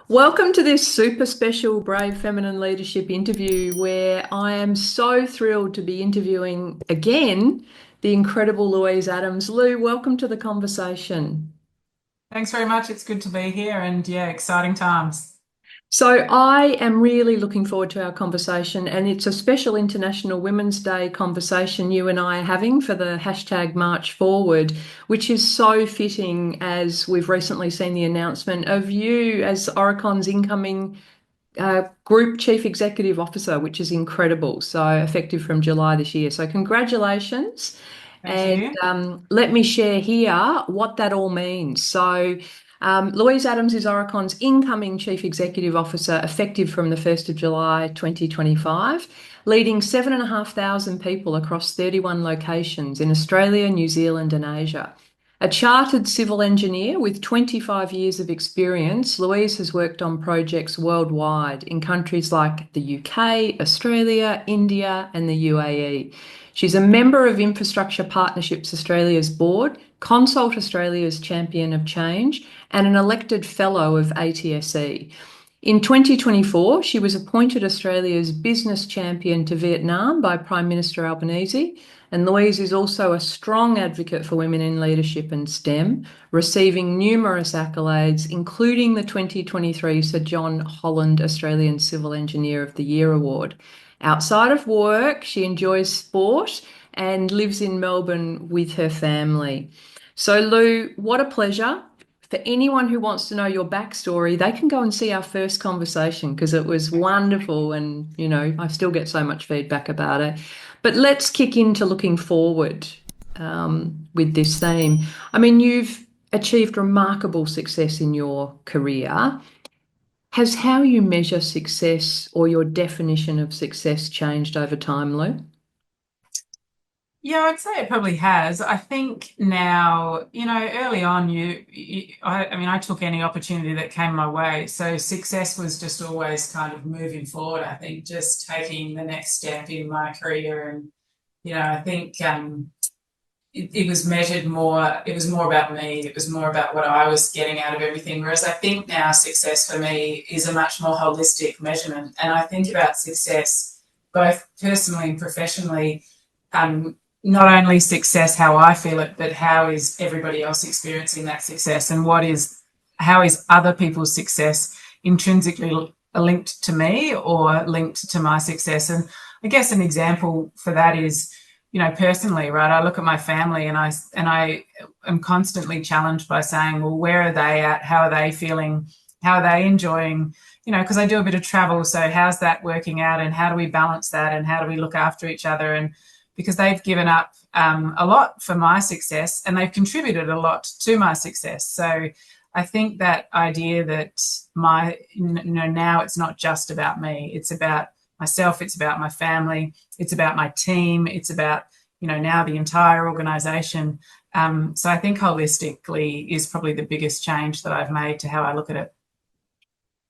Welcome to this super special Brave Feminine Leadership interview where I am so thrilled to be interviewing again the incredible Louise Adams. Lou, welcome to the conversation. Thanks very much. It's good to be here and yeah, exciting times. So I am really looking forward to our conversation, and it's a special International Women's Day conversation you and I are having for the hashtag March Forward, which is so fitting as we've recently seen the announcement of you as Aurecon's incoming Group Chief Executive Officer, which is incredible. So effective from July this year. So congratulations. Thank And you. let me share here what that all means. So Louise Adams is Aurecon's incoming Chief Executive Officer, effective from the 1st of July 2025, leading 7,500 people across 31 locations in Australia, New Zealand, and Asia. A chartered civil engineer with 25 years of experience, Louise has worked on projects worldwide in countries like the UK, Australia, India, and the UAE. She's a member of Infrastructure Partnerships Australia's board, Consult Australia's Champion of Change, and an elected fellow of ATSE. In 2024, she was appointed Australia's Business Champion to Vietnam by Prime Minister Albanese, and Louise is also a strong advocate for women in leadership and STEM, receiving numerous accolades, including the 2023 Sir John Holland Australian Civil Engineer of the Year Award. Outside of work, she enjoys sport and lives in Melbourne with her family. So, Lou, what a pleasure. For anyone who wants to know your backstory, they can go and see our first conversation because it was wonderful, and I still get so much feedback about it. But let's kick into looking forward with this theme. I mean, you've achieved remarkable success in your career. Has how you measure success or your definition of success changed over time, Lou? Yeah, I'd say it probably has. I think now, early on, I took any opportunity that came my way. So success was just always kind of moving forward. I think just taking the next step in my career, and I think it was measured more. It was more about me. It was more about what I was getting out of everything. Whereas I think now success for me is a much more holistic measurement, and I think about success both personally and professionally. Not only success how I feel it, but how is everybody else experiencing that success, and how is other people's success intrinsically linked to me or linked to my success. And I guess an example for that is, personally, right, I look at my family and I am constantly challenged by saying, well, where are they at? How are they feeling? How are they enjoying? Because I do a bit of travel, so how's that working out, and how do we balance that, and how do we look after each other? And because they've given up a lot for my success, and they've contributed a lot to my success. So I think that idea that now it's not just about me, it's about myself, it's about my family, it's about my team, it's about, now the entire organization. So I think holistically is probably the biggest change that I've made to how I look at it.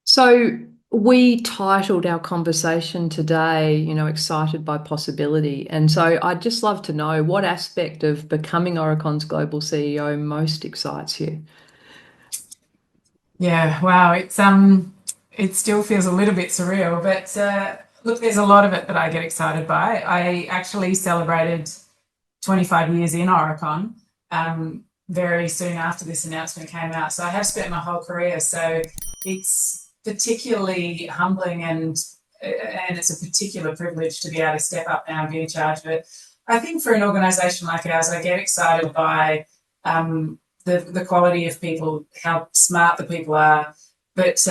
So we titled our conversation today, Excited by Possibility. And so I'd just love to know what aspect of becoming Aurecon's global CEO most excites you. Yeah, wow, it still feels a little bit surreal, but look, there's a lot of it that I get excited by. I actually celebrated 25 years in Aurecon very soon after this announcement came out. So I have spent my whole career. So it's particularly humbling, and it's a particular privilege to be able to step up now and be in charge of it. I think for an organisation like ours, I get excited by the quality of people, how smart the people are, but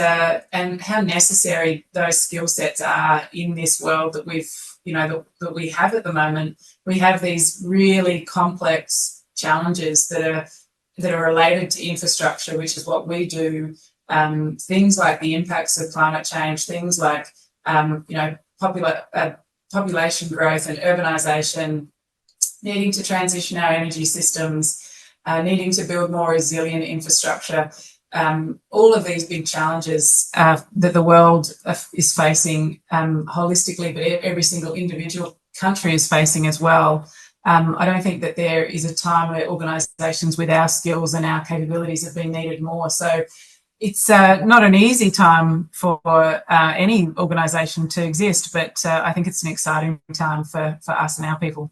and how necessary those skill sets are in this world that that we have at the moment. We have these really complex challenges that are related to infrastructure, which is what we do. Things like the impacts of climate change, things like population growth and urbanisation, needing to transition our energy systems, needing to build more resilient infrastructure. All of these big challenges that the world is facing holistically, but every single individual country is facing as well. I don't think that there is a time where organisations with our skills and our capabilities have been needed more. So it's not an easy time for any organisation to exist, but I think it's an exciting time for us and our people.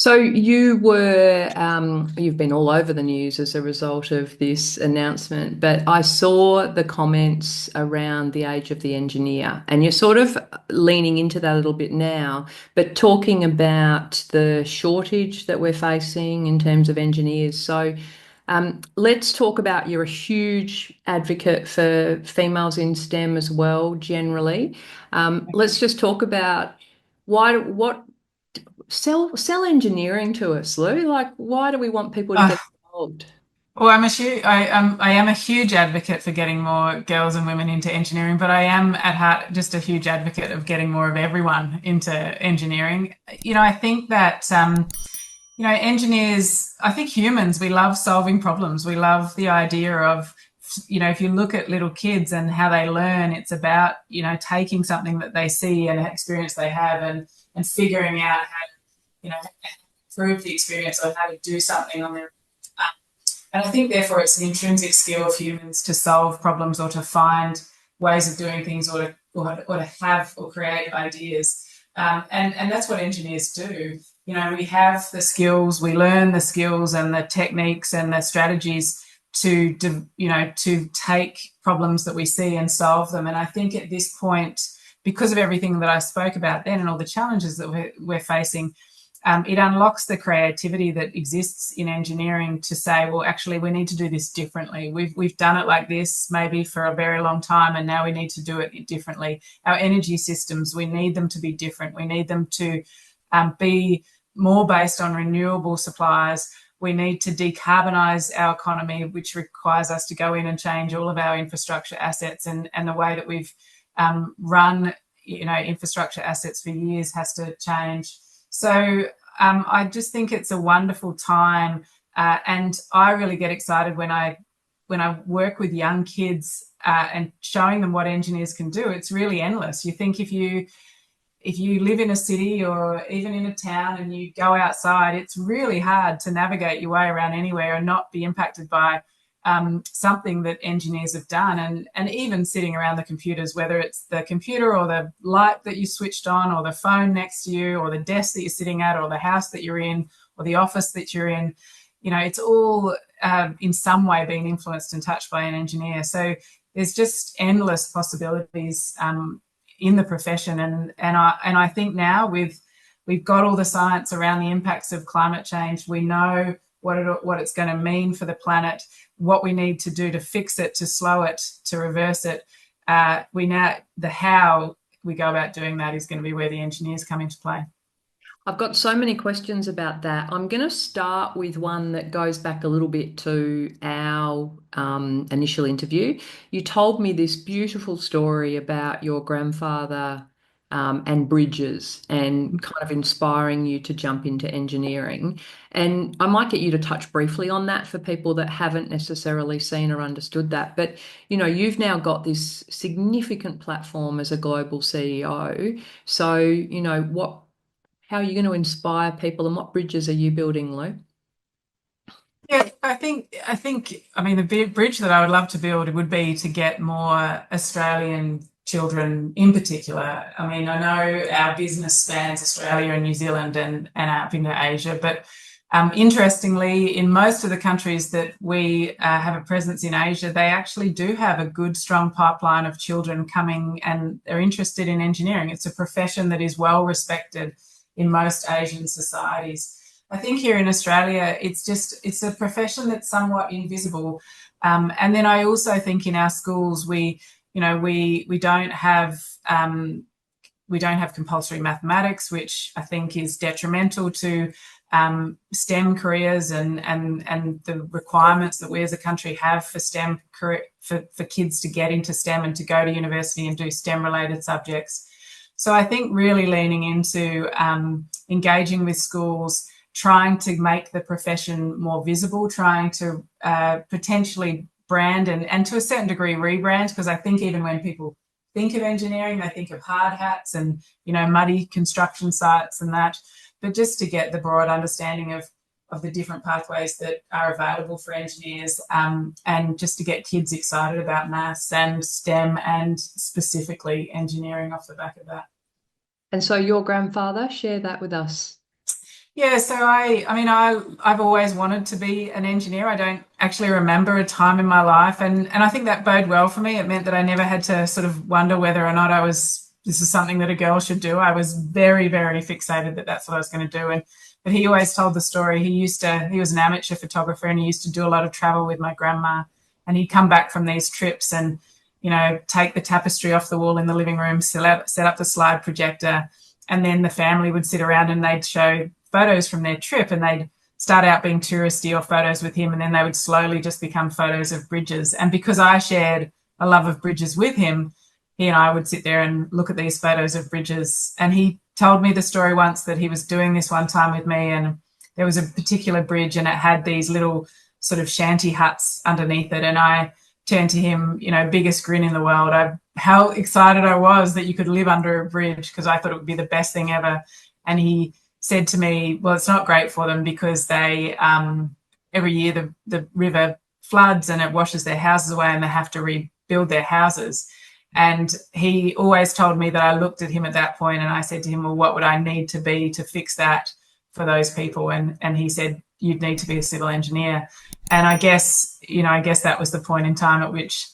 So you've been all over the news as a result of this announcement, but I saw the comments around the age of the engineer, and you're sort of leaning into that a little bit now, but talking about the shortage that we're facing in terms of engineers. So let's talk about you're a huge advocate for females in STEM as well, generally. Let's just talk about what sell engineering to us, Lou. Like, why do we want people to Uh, get involved? well, I am a huge advocate for getting more girls and women into engineering, but I am at heart just a huge advocate of getting more of everyone into engineering. I think that engineers, I think humans, we love solving problems. We love the idea of, if you look at little kids and how they learn, it's about, taking something that they see and experience they have and figuring out how to, improve the experience or how to do something on their. And I think, therefore, it's an intrinsic skill of humans to solve problems or to find ways of doing things or to have or create ideas. And that's what engineers do. We have the skills, we learn the skills and the techniques and the strategies to take problems that we see and solve them. And I think at this point, because of everything that I spoke about then and all the challenges that we're facing, it unlocks the creativity that exists in engineering to say, well, actually, we need to do this differently. We've done it like this maybe for a very long time, and now we need to do it differently. Our energy systems, we need them to be different. We need them to be more based on renewable supplies. We need to decarbonise our economy, which requires us to go in and change all of our infrastructure assets, and the way that we've run infrastructure assets for years has to change. So I just think it's a wonderful time, and I really get excited when I work with young kids and showing them what engineers can do. It's really endless. You think if you live in a city or even in a town and you go outside, it's really hard to navigate your way around anywhere and not be impacted by something that engineers have done. And even sitting around the computers, whether it's the computer or the light that you switched on or the phone next to you or the desk that you're sitting at or the house that you're in or the office that you're in, it's all in some way being influenced and touched by an engineer. So there's just endless possibilities in the profession. And I think now we've got all the science around the impacts of climate change. We know what it's going to mean for the planet, what we need to do to fix it, to slow it, to reverse it. The how we go about doing that is going to be where the engineers come into play. I've got so many questions about that. I'm going to start with one that goes back a little bit to our initial interview. You told me this beautiful story about your grandfather and bridges and kind of inspiring you to jump into engineering. And I might get you to touch briefly on that for people that haven't necessarily seen or understood that. But, you've now got this significant platform as a global CEO. So, how are you going to inspire people, and what bridges are you building, Lou? Yeah, I mean, the big bridge that I would love to build would be to get more Australian children in particular. I mean, I know our business spans Australia and New Zealand and up into Asia, but interestingly, in most of the countries that we have a presence in Asia, they actually do have a good, strong pipeline of children coming and they're interested in engineering. It's a profession that is well respected in most Asian societies. I think here in Australia, it's a profession that's somewhat invisible. And then I also think in our schools, we don't have compulsory mathematics, which I think is detrimental to STEM careers and the requirements that we as a country have for STEM for kids to get into STEM and to go to university and do STEM related subjects. So I think really leaning into engaging with schools, trying to make the profession more visible, trying to potentially brand and to a certain degree rebrand, because I think even when people think of engineering, they think of hard hats and muddy construction sites and that, but just to get the broad understanding of of the different pathways that are available for engineers, and just to get kids excited about maths and STEM and specifically engineering off the back of that. And so your grandfather, share that with us. Yeah, so I've always wanted to be an engineer. I don't actually remember a time in my life, and I think that bode well for me. It meant that I never had to sort of wonder whether or not this is something that a girl should do. I was very, very fixated that that's what I was going to do. But he always told the story. He was an amateur photographer, and he used to do a lot of travel with my grandma, and he'd come back from these trips and, take the tapestry off the wall in the living room, set up the slide projector, and then the family would sit around and they'd show photos from their trip, and they'd start out being touristy or photos with him, and then they would slowly just become photos of bridges. And because I shared a love of bridges with him, he and I would sit there and look at these photos of bridges. And he told me the story once that he was doing this one time with me, and there was a particular bridge and it had these little sort of shanty huts underneath it. And I turned to him, biggest grin in the world. How excited I was that you could live under a bridge, because I thought it would be the best thing ever. And he said to me, well, it's not great for them because they every year the river floods and it washes their houses away and they have to rebuild their houses. And he always told me that. I looked at him at that point and I said to him, well, what would I need to be to fix that for those people? And he said, you'd need to be a civil engineer. And I guess that was the point in time at which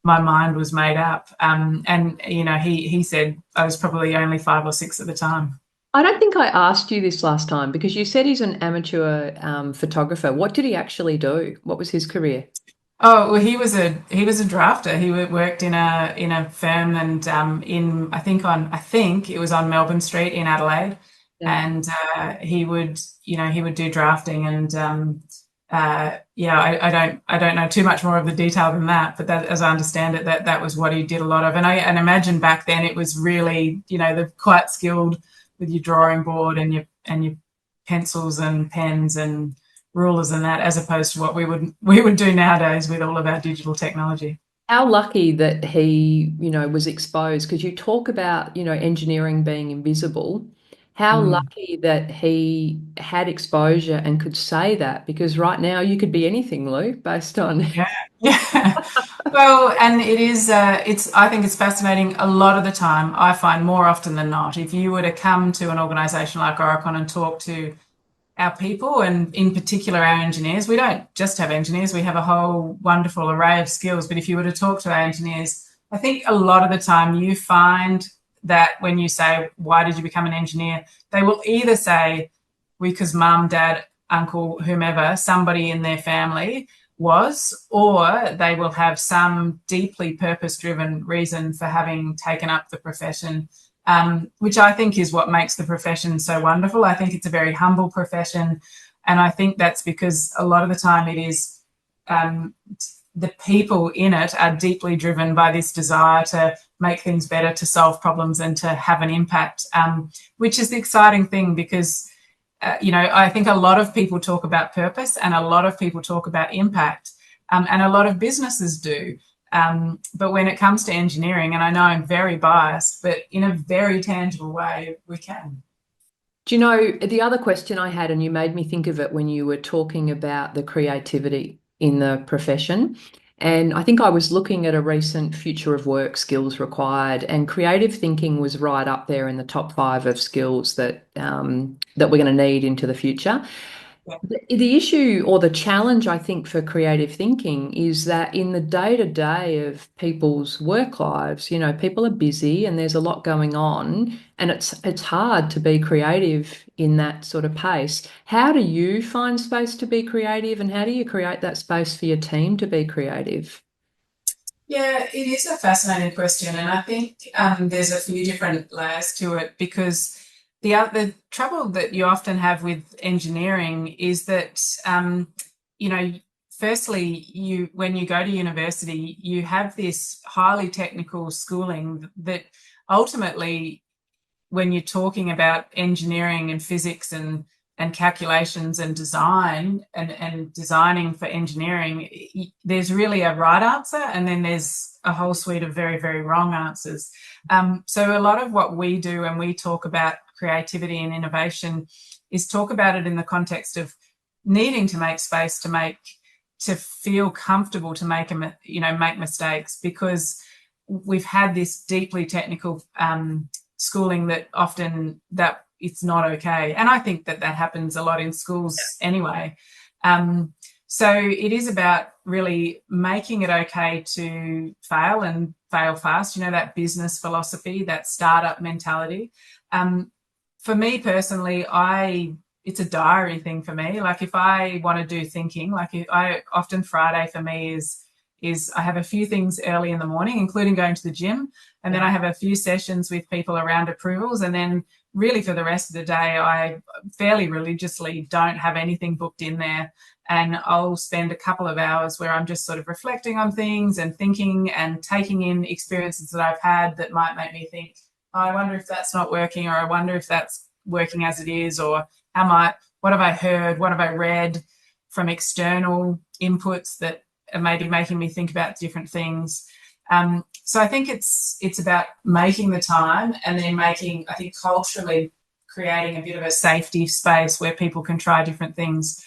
my mind was made up. He said I was probably only 5 or 6 at the time. I don't think I asked you this last time because you said he's an amateur photographer. What did he actually do? What was his career? Oh, well, he was a drafter. He worked in a firm, and I think it was on Melbourne Street in Adelaide, Yeah. and he would do drafting, and I don't know too much more of the detail than that, but that, as I understand it, that was what he did a lot of. And I imagine back then it was really, they're quite skilled with your drawing board and your pencils and pens and rulers and that, as opposed to what we would do nowadays with all of our digital technology. How lucky that he, was exposed, because you talk about, engineering being invisible. How Mm. lucky that he had exposure and could say that, because right now you could be anything, Lou, based on. Yeah, yeah. Well, and it is. I think it's fascinating. A lot of the time, I find more often than not, if you were to come to an organisation like Aurecon and talk to our people, and in particular our engineers, we don't just have engineers, we have a whole wonderful array of skills. But if you were to talk to our engineers, I think a lot of the time you find that when you say, why did you become an engineer? They will either say, because mum, dad, uncle, whomever, somebody in their family was, or they will have some deeply purpose-driven reason for having taken up the profession, which I think is what makes the profession so wonderful. I think it's a very humble profession, and I think that's because a lot of the time it is the people in it are deeply driven by this desire to make things better, to solve problems, and to have an impact, which is the exciting thing, because I think a lot of people talk about purpose and a lot of people talk about impact, and a lot of businesses do. But when it comes to engineering, and I know I'm very biased, but in a very tangible way, we can. Do you know, the other question I had, and you made me think of it when you were talking about the creativity in the profession. And I think I was looking at a recent future of work skills required, and creative thinking was right up there in the top 5 of skills that that we're going to need into the future. Yeah. The issue or the challenge, I think, for creative thinking is that in the day-to-day of people's work lives, people are busy and there's a lot going on, and it's hard to be creative in that sort of pace. How do you find space to be creative, and how do you create that space for your team to be creative? Yeah, it is a fascinating question, and I think there's a few different layers to it, because the trouble that you often have with engineering is that firstly, when you go to university, you have this highly technical schooling that ultimately, when you're talking about engineering and physics and calculations and design and designing for engineering, there's really a right answer, and then there's a whole suite of very, very wrong answers. So a lot of what we do when we talk about creativity and innovation is talk about it in the context of needing to make space to feel comfortable to make mistakes, because we've had this deeply technical schooling that often that it's not okay. And I think that happens a lot in schools anyway. So it is about really making it okay to fail and fail fast, that business philosophy, that startup mentality. For me personally, it's a diary thing for me. Like if I want to do thinking, often Friday for me is I have a few things early in the morning, including going to the gym. And then I have a few sessions with people around approvals. And then really for the rest of the day, I fairly religiously don't have anything booked in there. And I'll spend a couple of hours where I'm just sort of reflecting on things and thinking and taking in experiences that I've had that might make me think, oh, I wonder if that's not working, or I wonder if that's working as it is, or what have I heard, what have I read from external inputs that are maybe making me think about different things. So I think it's about making the time, and then I think culturally creating a bit of a safety space where people can try different things.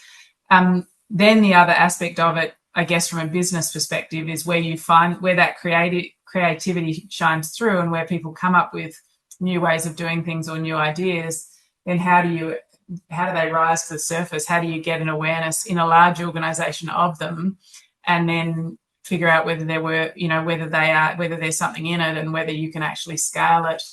Then the other aspect of it, I guess, from a business perspective, is where you find where that creativity shines through, and where people come up with new ways of doing things or new ideas. Then how do they rise to the surface? How do you get an awareness in a large organization of them, and then figure out whether whether there's something in it, and whether you can actually scale it.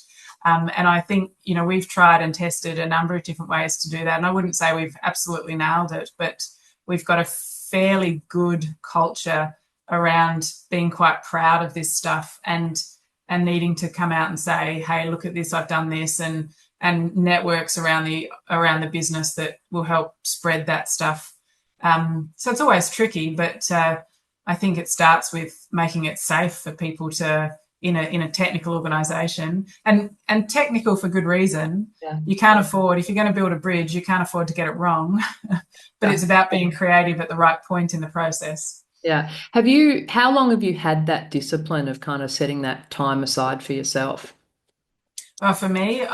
And I think, we've tried and tested a number of different ways to do that. And I wouldn't say we've absolutely nailed it, but we've got a fairly good culture around being quite proud of this stuff, and needing to come out and say, hey, look at this, I've done this, and networks around the business that will help spread that stuff. So it's always tricky, but I think it starts with making it safe for people to, in a technical organisation, and technical for good reason. Yeah. You can't afford, if you're going to build a bridge, you can't afford to get it wrong. But it's about being creative at the right point in the process. Yeah. How long have you had that discipline of kind of setting that time aside for yourself? For me,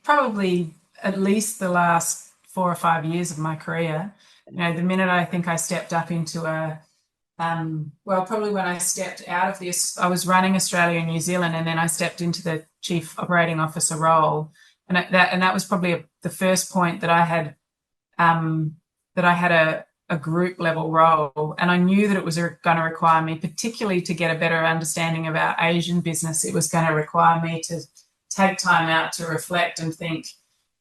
probably at least the last 4 or 5 years of my career. The minute I think I stepped up into probably when I stepped out of this, I was running Australia and New Zealand, and then I stepped into the Chief Operating Officer role, and that was probably the first point that I had a group level role, and I knew that it was going to require me, particularly to get a better understanding of our Asian business, it was going to require me to take time out to reflect and think.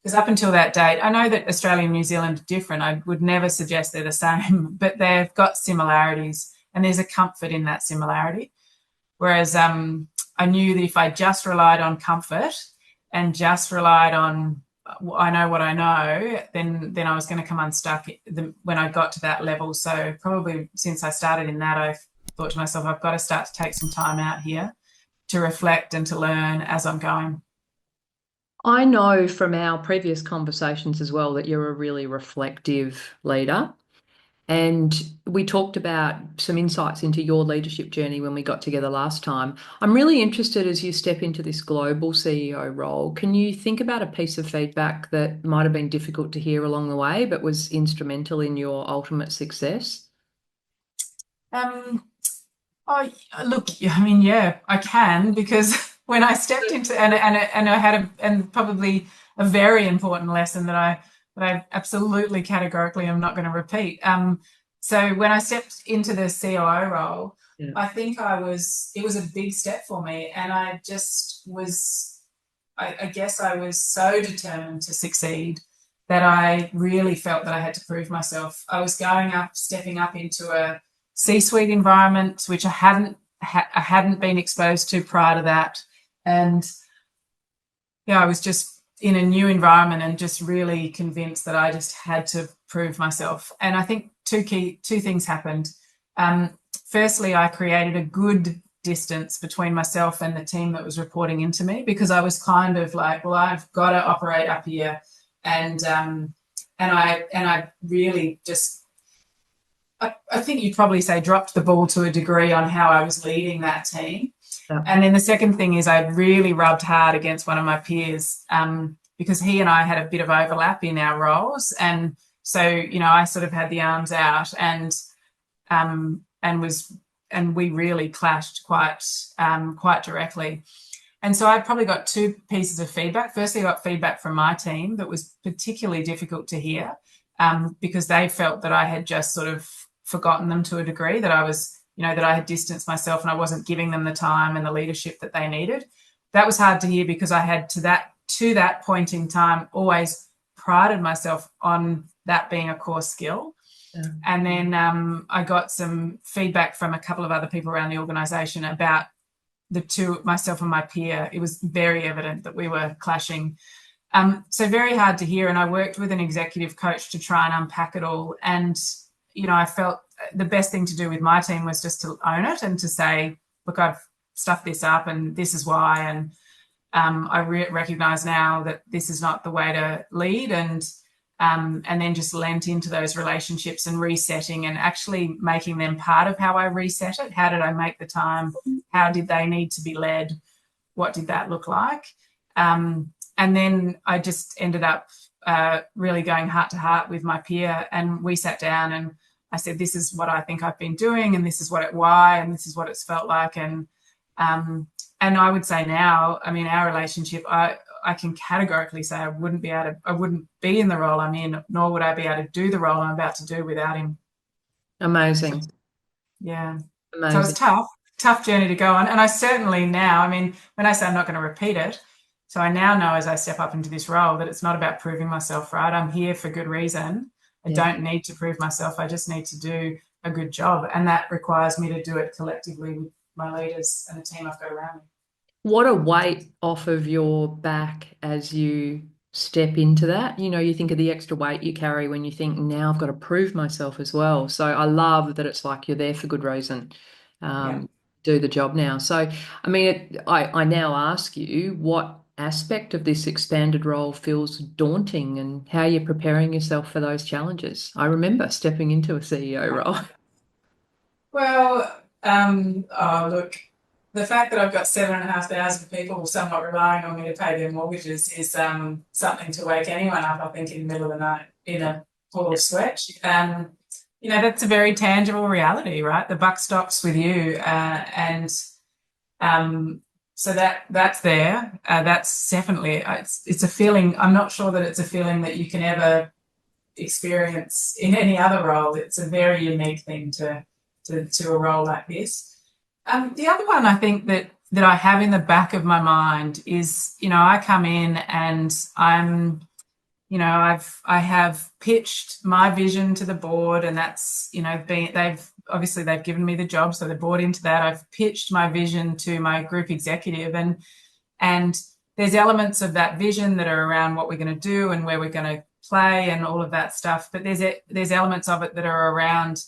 Because up until that date, I know that Australia and New Zealand are different. I would never suggest they're the same, but they've got similarities, and there's a comfort in that similarity. Whereas I knew that if I just relied on comfort and just relied on I know what I know, then I was going to come unstuck when I got to that level. So probably since I started in that, I thought to myself, I've got to start to take some time out here to reflect and to learn as I'm going. I know from our previous conversations as well that you're a really reflective leader. And we talked about some insights into your leadership journey when we got together last time. I'm really interested, as you step into this global CEO role, can you think about a piece of feedback that might have been difficult to hear along the way, but was instrumental in your ultimate success? I can, because when I stepped into and I had probably a very important lesson that I absolutely categorically am not going to repeat. So when I stepped into the COO role, yeah. I think it was a big step for me, and I just was, I guess I was so determined to succeed that I really felt that I had to prove myself. I was stepping up into a C-suite environment, which I hadn't been exposed to prior to that. And yeah, I was just in a new environment and just really convinced that I just had to prove myself. And I think two things happened. Firstly, I created a good distance between myself and the team that was reporting into me, because I was kind of like, well, I've got to operate up here. And I really just, I think you'd probably say dropped the ball to a degree on how I was leading that team. Yeah. And then the second thing is I really rubbed hard against one of my peers, because he and I had a bit of overlap in our roles. And So, I sort of had the arms out, um, and was and we really clashed quite directly. And so I probably got two pieces of feedback. Firstly, I got feedback from my team that was particularly difficult to hear, because they felt that I had just sort of forgotten them to a degree, that I was, that I had distanced myself and I wasn't giving them the time and the leadership that they needed. That was hard to hear, because I had to that point in time always prided myself on that being a core skill. Yeah. And then I got some feedback from a couple of other people around the organisation about the two, myself and my peer. It was very evident that we were clashing. So very hard to hear. And I worked with an executive coach to try and unpack it all. And, I felt the best thing to do with my team was just to own it and to say, look, I've stuffed this up and this is why. And I recognise now that this is not the way to lead, and then just lent into those relationships and resetting and actually making them part of how I reset it. How did I make the time? How did they need to be led? What did that look like? And then I just ended up really going heart to heart with my peer, and we sat down and I said, this is what I think I've been doing, and this is why, and this is what it's felt like. And I would say now, I mean, our relationship, I can categorically say I wouldn't be in the role I'm in, nor would I be able to do the role I'm about to do without him. Amazing. Yeah. Amazing. So it's tough journey to go on. And I certainly now, I mean, when I say I'm not going to repeat it, so I now know as I step up into this role that it's not about proving myself, right? I'm here for good reason. I don't need to prove myself. I just need to do a good job. And that requires me to do it collectively with my leaders and the team I've got around me. What a weight off of your back as you step into that. You think of the extra weight you carry when you think, now I've got to prove myself as well. So I love that it's like you're there for good reason. Do the job now. So, I mean, I now ask you, what aspect of this expanded role feels daunting and how you're preparing yourself for those challenges? I remember stepping into a CEO role. Well, look, the fact that I've got 7,500 people somewhat relying on me to pay their mortgages is something to wake anyone up, I think, in the middle of the night in a pool of sweat. That's a very tangible reality, right? The buck stops with you, and so that's there. That's definitely it's a feeling. I'm not sure that it's a feeling that you can ever experience in any other role. It's a very unique thing to a role like this. The other one I think that I have in the back of my mind is, I come in and I'm, I have pitched my vision to the board, and that's, they've given me the job, so they're bought into that. I've pitched my vision to my group executive, and there's elements of that vision that are around what we're going to do and where we're going to play and all of that stuff. But there's elements of it that are around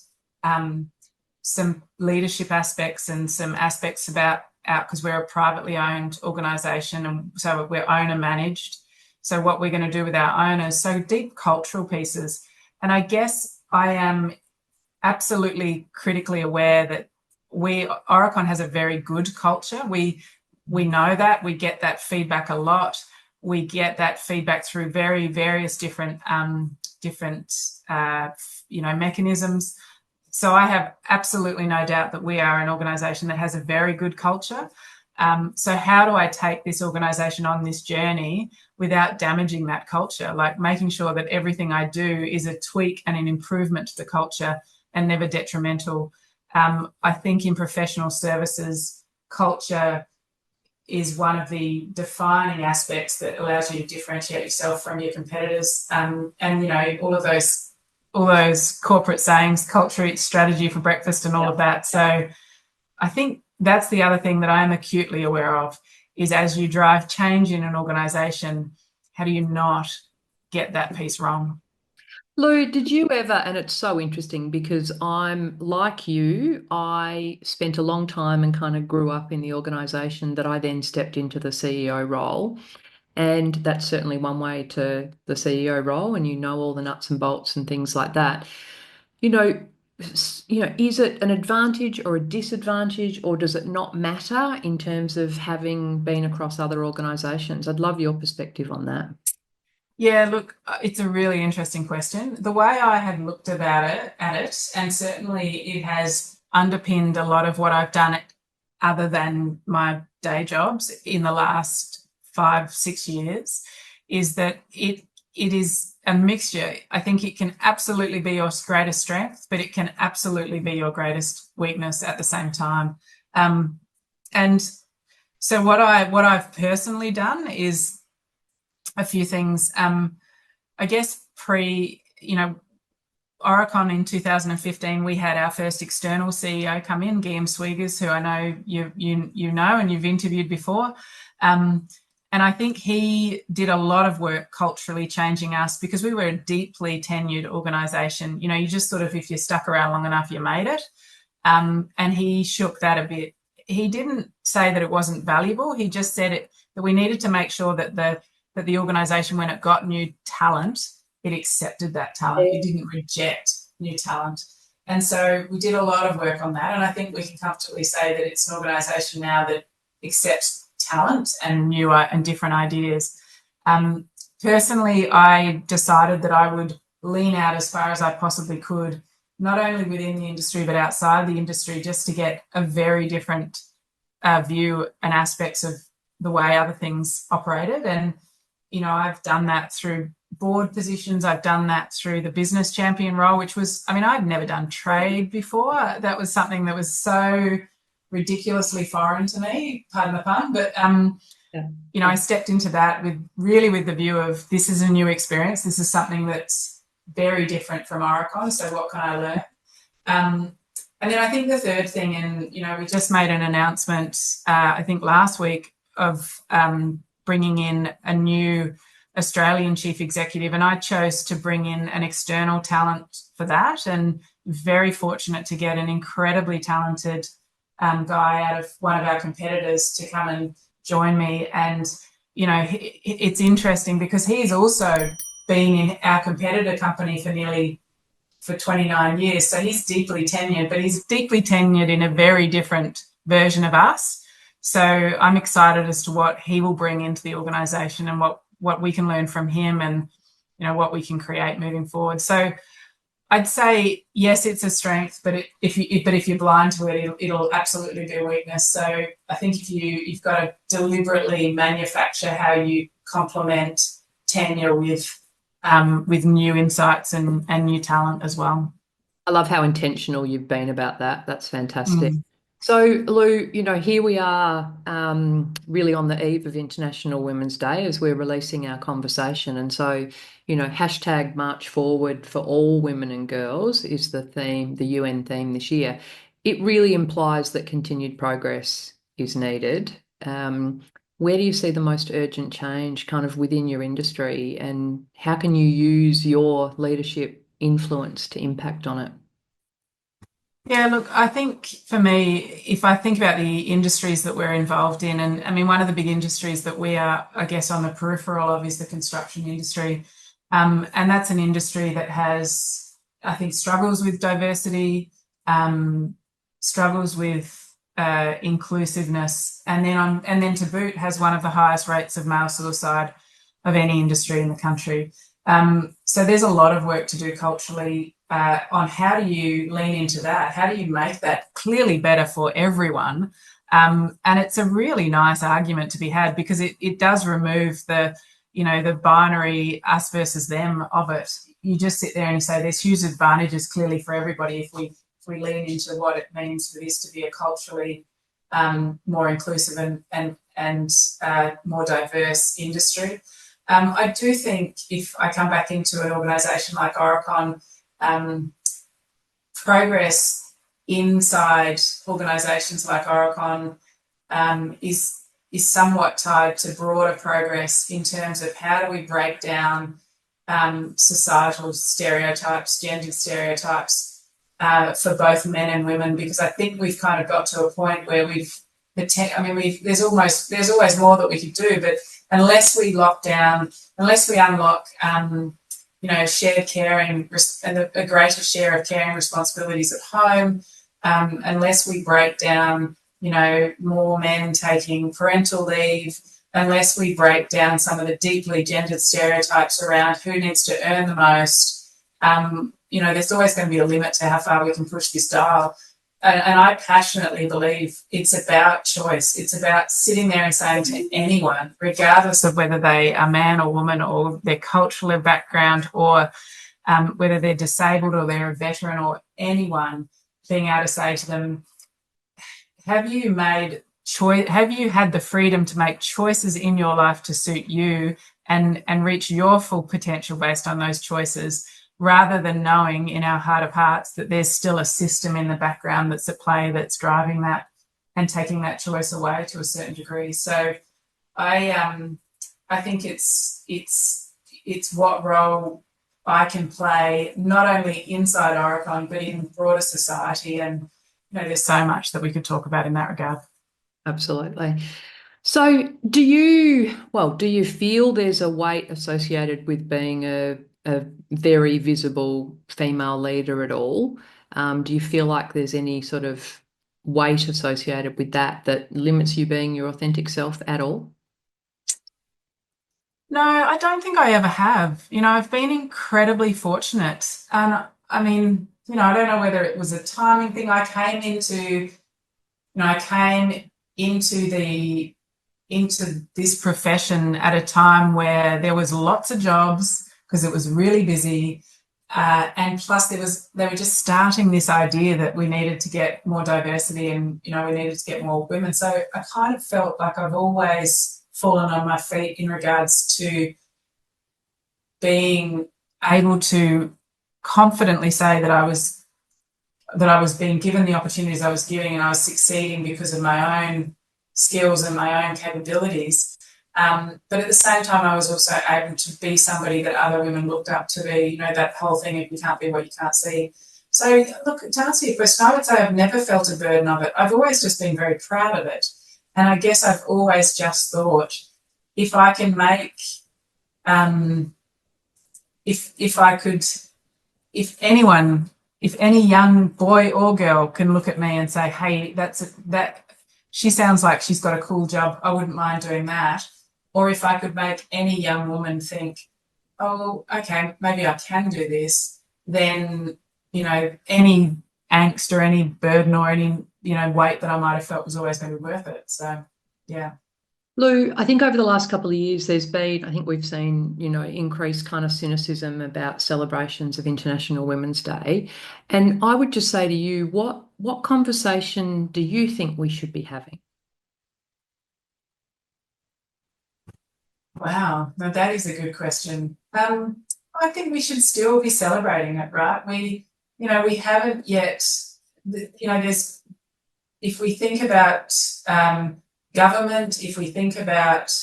some leadership aspects and some aspects about because we're a privately owned organisation, and so we're owner managed. So what we're going to do with our owners, so deep cultural pieces. And I guess I am absolutely critically aware that Aurecon has a very good culture. We know that. We get that feedback a lot. We get that feedback through very various different mechanisms. So I have absolutely no doubt that we are an organisation that has a very good culture. So how do I take this organisation on this journey without damaging that culture? Like making sure that everything I do is a tweak and an improvement to the culture and never detrimental. I think in professional services, culture is one of the defining aspects that allows you to differentiate yourself from your competitors. And all those corporate sayings, culture eats strategy for breakfast and all of that. So I think that's the other thing that I'm acutely aware of is as you drive change in an organisation, how do you not get that piece wrong? Lou, did you ever, and it's so interesting because I'm like you, I spent a long time and kind of grew up in the organisation that I then stepped into the CEO role. And that's certainly one way to the CEO role, and all the nuts and bolts and things like that. You know, is it an advantage or a disadvantage, or does it not matter in terms of having been across other organisations? I'd love your perspective on that. Yeah, look, it's a really interesting question. The way I had looked at it, and certainly it has underpinned a lot of what I've done other than my day jobs in the last 5, 6 years, is that it is a mixture. I think it can absolutely be your greatest strength, but it can absolutely be your greatest weakness at the same time. And so what I've personally done is a few things. I guess Aurecon in 2015, we had our first external CEO come in, Guillaume Swiegers, who I know you know and you've interviewed before. And I think he did a lot of work culturally changing us, because we were a deeply tenured organisation. You just sort of, if you stuck around long enough, you made it. And he shook that a bit. He didn't say that it wasn't valuable. He just said that we needed to make sure that the organisation, when it got new talent, it accepted that talent. It didn't reject new talent. And so we did a lot of work on that. And I think we can comfortably say that it's an organisation now that accepts talent and newer and different ideas. Personally, I decided that I would lean out as far as I possibly could, not only within the industry but outside the industry, just to get a very different view and aspects of the way other things operated. And I've done that through board positions. I've done that through the business champion role, which was, I'd never done trade before. That was something that was so ridiculously foreign to me, pardon the pun. But, I stepped into that with the view of, this is a new experience. This is something that's very different from Aurecon. So what can I learn? And then I think the third thing, and, we just made an announcement, I think last week, of bringing in a new Australian chief executive, and I chose to bring in an external talent for that, and very fortunate to get an incredibly talented guy out of one of our competitors to come and join me. And it's interesting because he's also been in our competitor company for 29 years, so he's deeply tenured, but he's deeply tenured in a very different version of us. So I'm excited as to what he will bring into the organisation and what we can learn from him, and what we can create moving forward. So I'd say yes, it's a strength, but if you're blind to it, it'll absolutely be a weakness. So I think you've got to deliberately manufacture how you complement tenure with new insights and new talent as well. I love how intentional you've been about that. That's fantastic. So, Lou, here we are, really on the eve of International Women's Day as we're releasing our conversation. And so, hashtag March Forward for all women and girls is the theme, the UN theme this year. It really implies that continued progress is needed. Where do you see the most urgent change kind of within your industry, and how can you use your leadership influence to impact on it? Yeah, look, I think for me, if I think about the industries that we're involved in, and one of the big industries that we are, I guess, on the peripheral of is the construction industry. And that's an industry that has, I think, struggles with diversity, struggles with inclusiveness, and then to boot has one of the highest rates of male suicide of any industry in the country. So there's a lot of work to do culturally on how do you lean into that? How do you make that clearly better for everyone? And it's a really nice argument to be had, because it does remove the binary us versus them of it. You just sit there and you say there's huge advantages clearly for everybody if we lean into what it means for this to be a culturally more inclusive and more diverse industry. I do think if I come back into an organisation like Aurecon, progress inside organisations like Aurecon is somewhat tied to broader progress in terms of how do we break down societal stereotypes, gender stereotypes for both men and women, because I think we've kind of got to a point where there's always more that we could do, but unless we unlock shared caring and a greater share of caring responsibilities at home, unless we break down, more men taking parental leave, unless we break down some of the deeply gendered stereotypes around who needs to earn the most, there's always going to be a limit to how far we can push this dial. And I passionately believe it's about choice. It's about sitting there and saying to anyone, regardless of whether they are man or woman or their cultural background or whether they're disabled or they're a veteran or anyone, being able to say to them, have you had the freedom to make choices in your life to suit you and reach your full potential based on those choices, rather than knowing in our heart of hearts that there's still a system in the background that's at play that's driving that and taking that choice away to a certain degree. So I think it's what role I can play, not only inside Aurecon, but in broader society. And there's so much that we could talk about in that regard. Absolutely. So do you feel there's a weight associated with being a very visible female leader at all? Do you feel like there's any sort of weight associated with that limits you being your authentic self at all? No, I don't think I ever have. I've been incredibly fortunate. And I mean, I don't know whether it was a timing thing. I came into this profession at a time where there was lots of jobs because it was really busy. And plus they were just starting this idea that we needed to get more diversity and, we needed to get more women. So I kind of felt like I've always fallen on my feet in regards to being able to confidently say that I was being given the opportunities I was giving and I was succeeding because of my own skills and my own capabilities. But at the same time, I was also able to be somebody that other women looked up to be, that whole thing of you can't be what you can't see. So look, to answer your question, I would say I've never felt a burden of it. I've always just been very proud of it. And I guess I've always just thought, if I can make, if any young boy or girl can look at me and say, hey, she sounds like she's got a cool job, I wouldn't mind doing that. Or if I could make any young woman think, oh, okay, maybe I can do this, then, any angst or any burden or any, weight that I might have felt was always going to be worth it. So, yeah. Lou, I think over the last couple of years, we've seen, increased kind of cynicism about celebrations of International Women's Day. And I would just say to you, what conversation do you think we should be having? Wow, now that is a good question. I think we should still be celebrating it, right? We haven't yet, if we think about government, if we think about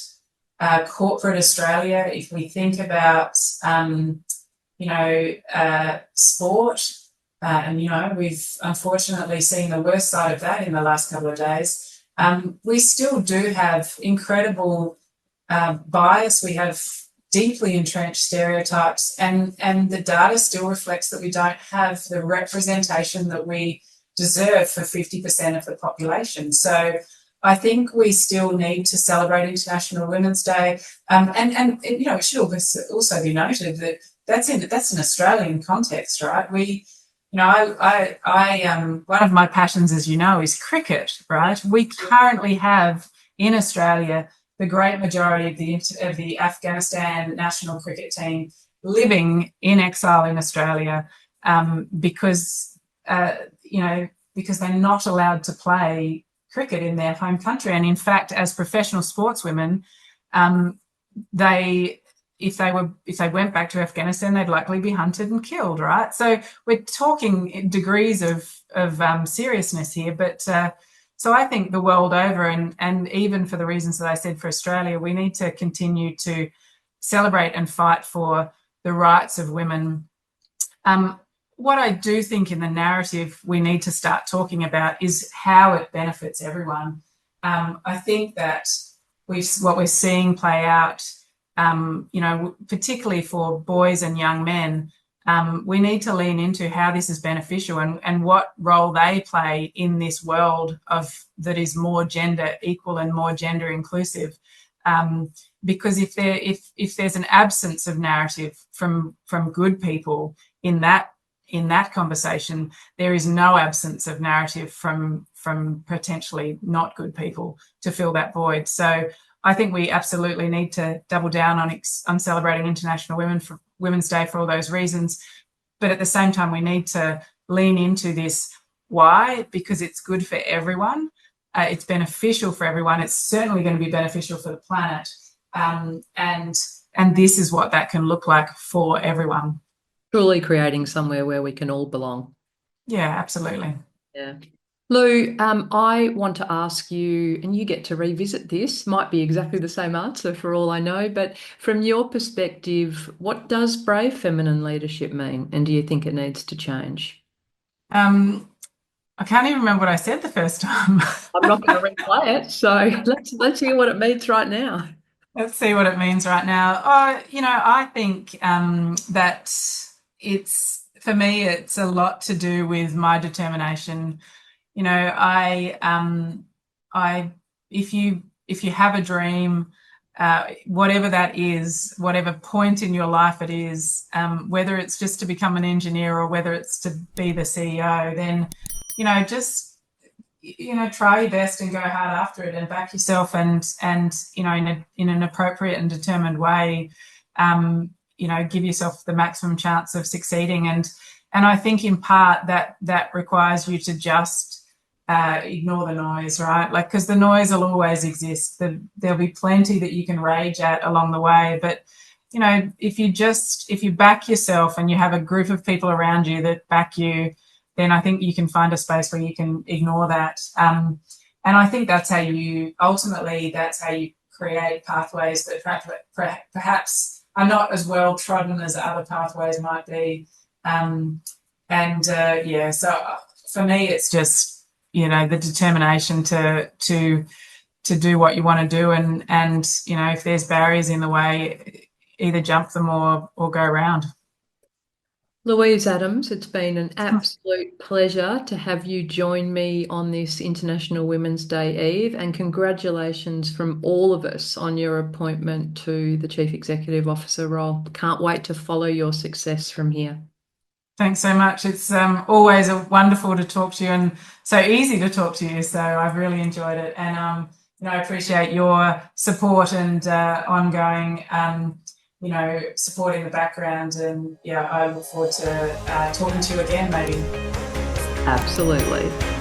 corporate Australia, if we think about, sport, and, we've unfortunately seen the worst side of that in the last couple of days, we still do have incredible bias. We have deeply entrenched stereotypes, and the data still reflects that we don't have the representation that we deserve for 50% of the population. So I think we still need to celebrate International Women's Day, and it should also be noted that that's an Australian context, right? One of my passions, as you know, is cricket, right? We currently have in Australia the great majority of the Afghanistan national cricket team living in exile in Australia, because they're not allowed to play cricket in their home country. And in fact, as professional sportswomen, if they went back to Afghanistan, they'd likely be hunted and killed, right? So we're talking degrees of seriousness here, but so I think the world over, and even for the reasons that I said for Australia, we need to continue to celebrate and fight for the rights of women. What I do think in the narrative we need to start talking about is how it benefits everyone. I think that what we're seeing play out, particularly for boys and young men, we need to lean into how this is beneficial and what role they play in this world that is more gender equal and more gender inclusive. Because if there's an absence of narrative from good people in that conversation, there is no absence of narrative from potentially not good people to fill that void. So I think we absolutely need to double down on celebrating International Women's Day for all those reasons. But at the same time, we need to lean into this. Why? Because it's good for everyone. It's beneficial for everyone. It's certainly going to be beneficial for the planet. And this is what that can look like for everyone. Truly creating somewhere where we can all belong. Yeah, absolutely. Yeah. Lou, I want to ask you, and you get to revisit this, might be exactly the same answer for all I know, but from your perspective, what does brave feminine leadership mean? And do you think it needs to change? I can't even remember what I said the first time. I'm not going to replay it, so let's hear what it means right now. Let's see what it means right now. I think that for me, it's a lot to do with my determination. If you have a dream, whatever that is, whatever point in your life it is, whether it's just to become an engineer or whether it's to be the CEO, then, just try your best and go hard after it and back yourself and in an appropriate and determined way, give yourself the maximum chance of succeeding. And I think in part that requires you to just ignore the noise, right? Like, because the noise will always exist. There'll be plenty that you can rage at along the way, but if you back yourself and you have a group of people around you that back you, then I think you can find a space where you can ignore that. And I think that's how you create pathways that perhaps are not as well trodden as other pathways might be. So for me, it's just, the determination to do what you want to do. And if there's barriers in the way, either jump them or go around. Louise Adams, it's been an absolute pleasure to have you join me on this International Women's Day Eve, and congratulations from all of us on your appointment to the Chief Executive Officer role. Can't wait to follow your success from here. Thanks so much. It's always wonderful to talk to you and so easy to talk to you. So I've really enjoyed it, and I appreciate your support and ongoing support in the background. And I look forward to talking to you again, maybe. Absolutely.